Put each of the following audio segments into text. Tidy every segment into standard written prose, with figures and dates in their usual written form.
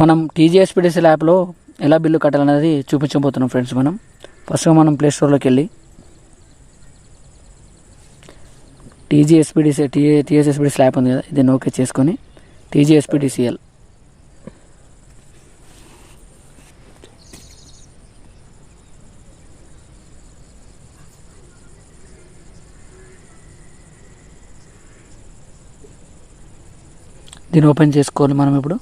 మనం టీజీఎస్పీడీసీఎల్ యాప్లో ఎలా బిల్లు కట్టాలనేది చూపించబోతున్నాం ఫ్రెండ్స్. ఫస్ట్గా మనం ప్లే స్టోర్లోకి వెళ్ళి టీఎస్ఎస్పీడీసీఎల్ యాప్ ఉంది కదా, దీన్ని ఓకే చేసుకొని టీజీఎస్పీడీసీఎల్ దీన్ని ఓపెన్ చేసుకోవాలి. మనం ఇప్పుడు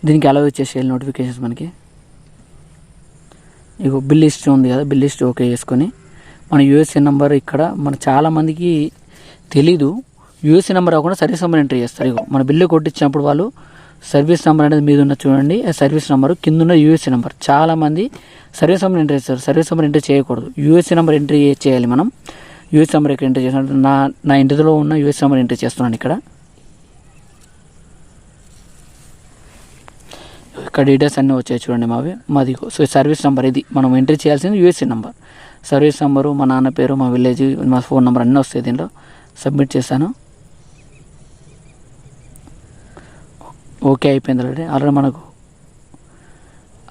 దీనికి అలౌ ఇచ్చేసేయాలి నోటిఫికేషన్స్. మనకి ఇగో బిల్ లిస్ట్ ఉంది కదా, బిల్ లిస్ట్ ఓకే చేసుకొని మన యూఎస్ఏ నెంబర్ ఇక్కడ మన చాలామందికి తెలీదు. యూఎస్ఏ నెంబర్ అవ్వకుండా సర్వీస్ నెంబర్ ఎంట్రీ చేస్తారు. ఇగో మన బిల్లు కొట్టించినప్పుడు వాళ్ళు సర్వీస్ నెంబర్ అనేది మీద ఉన్న చూడండి, ఆ సర్వీస్ నెంబర్ కింద ఉన్న యూఎస్ఏ నెంబర్. చాలామంది సర్వీస్ నెంబర్ ఎంట్రీ చేస్తారు. సర్వీస్ నెంబర్ ఎంట్రీ చేయకూడదు, యూఎస్ఏ నెంబర్ ఎంట్రీ చేయాలి. మనం యూఎస్ నెంబర్ ఇక్కడ ఎంట్రీ చేసినట్టు నా ఇంటిలో ఉన్న యూఎస్ నెంబర్ ఎంట్రీ చేస్తున్నాను. ఇక్కడ డీటెయిల్స్ అన్నీ వచ్చాయి చూడండి మాది. సో సర్వీస్ నెంబర్ ఇది మనం ఎంట్రీ చేయాల్సింది యూఎస్ఏ నెంబర్. సర్వీస్ నెంబరు, మా నాన్న పేరు, మా విలేజ్, మా ఫోన్ నెంబర్ అన్నీ వస్తాయి. దీంట్లో సబ్మిట్ చేశాను. ఓకే అయిపోయింది. ఆల్రెడీ మనకు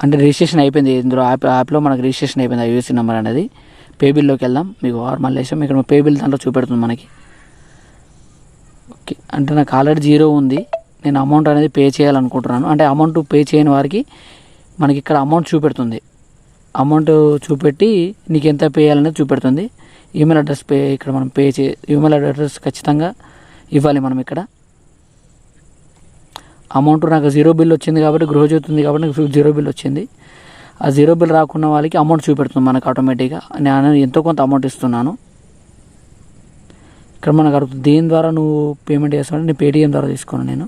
అంటే రిజిస్ట్రేషన్ అయిపోయింది. ఇందులో యాప్లో మనకు రిజిస్ట్రేషన్ అయిపోయింది ఆ యూఎస్ఏ నెంబర్ అనేది. పే బిల్లోకి వెళ్దాం. మీకు మళ్ళీ వేసాం ఇక్కడ పే బిల్ దాంట్లో చూపెడుతుంది మనకి. ఓకే అంటే నాకు ఆల్రెడీ 0 ఉంది. నేను అమౌంట్ అనేది పే చేయాలనుకుంటున్నాను. అంటే అమౌంట్ పే చేయని వారికి మనకి ఇక్కడ అమౌంట్ చూపెడుతుంది. అమౌంట్ చూపెట్టి నీకు ఎంత పే చేయాలనేది చూపెడుతుంది. ఈమెయిల్ అడ్రస్ ఇక్కడ మనం ఈమెయిల్ అడ్రస్ ఖచ్చితంగా ఇవ్వాలి. మనం ఇక్కడ అమౌంట్ నాకు 0 బిల్ వచ్చింది కాబట్టి, గృహజ్యోతి ఉంది కాబట్టి నాకు 0 బిల్ వచ్చింది. ఆ 0 బిల్ రాకున్న వాళ్ళకి అమౌంట్ చూపెడుతుంది మనకు ఆటోమేటిక్గా. నేను ఎంతో కొంత అమౌంట్ ఇస్తున్నాను. ఇక్కడ మనకు అడుగుతుంది దేని ద్వారా నువ్వు పేమెంట్ చేస్తావు. నేను పేటిఎం ద్వారా తీసుకున్నాను. నేను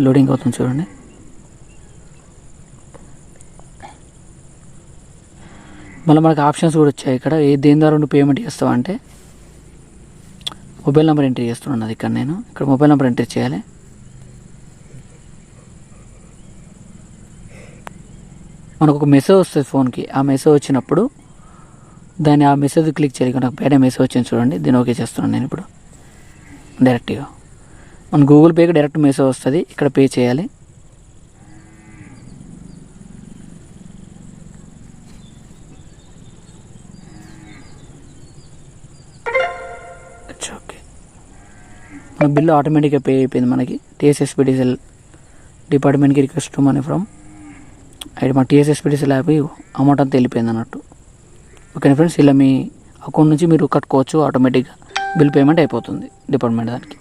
లోడింగ్ అవుతుంది చూడండి. మళ్ళీ మనకు ఆప్షన్స్ కూడా వచ్చాయి ఇక్కడ. దేని ద్వారా నువ్వు పేమెంట్ చేస్తావు అంటే మొబైల్ నెంబర్ ఎంట్రీ చేస్తున్నాను. ఇక్కడ నేను మొబైల్ నెంబర్ ఎంట్రీ చేయాలి. మనకు ఒక మెసేజ్ వస్తుంది ఫోన్కి. ఆ మెసేజ్ వచ్చినప్పుడు ఆ మెసేజ్ క్లిక్ చేయాలి. నాకు పేడ మెసేజ్ వచ్చింది చూడండి, దీన్ని ఓకే చేస్తున్నాను నేను ఇప్పుడు. డైరెక్ట్గా మన గూగుల్ పేకి డైరెక్ట్ మెసేజ్ వస్తుంది. ఇక్కడ పే చేయాలి. ఓకే మన బిల్లు ఆటోమేటిక్గా పే అయిపోయింది. మనకి టీఎస్ఎస్పీడీసీఎల్ డిపార్ట్మెంట్కి రిక్వెస్ట్ టు మనీ ఫ్రమ్ అయితే మా టీఎస్ఎస్పీడీసీఎల్ యాప్ అమౌంట్ అంతా వెళ్ళిపోయింది అన్నట్టు. ఓకే ఫ్రెండ్స్, ఇలా మీ అకౌంట్ నుంచి మీరు కట్టుకోవచ్చు. ఆటోమేటిక్గా బిల్ పేమెంట్ అయిపోతుంది డిపార్ట్మెంట్ దానికి.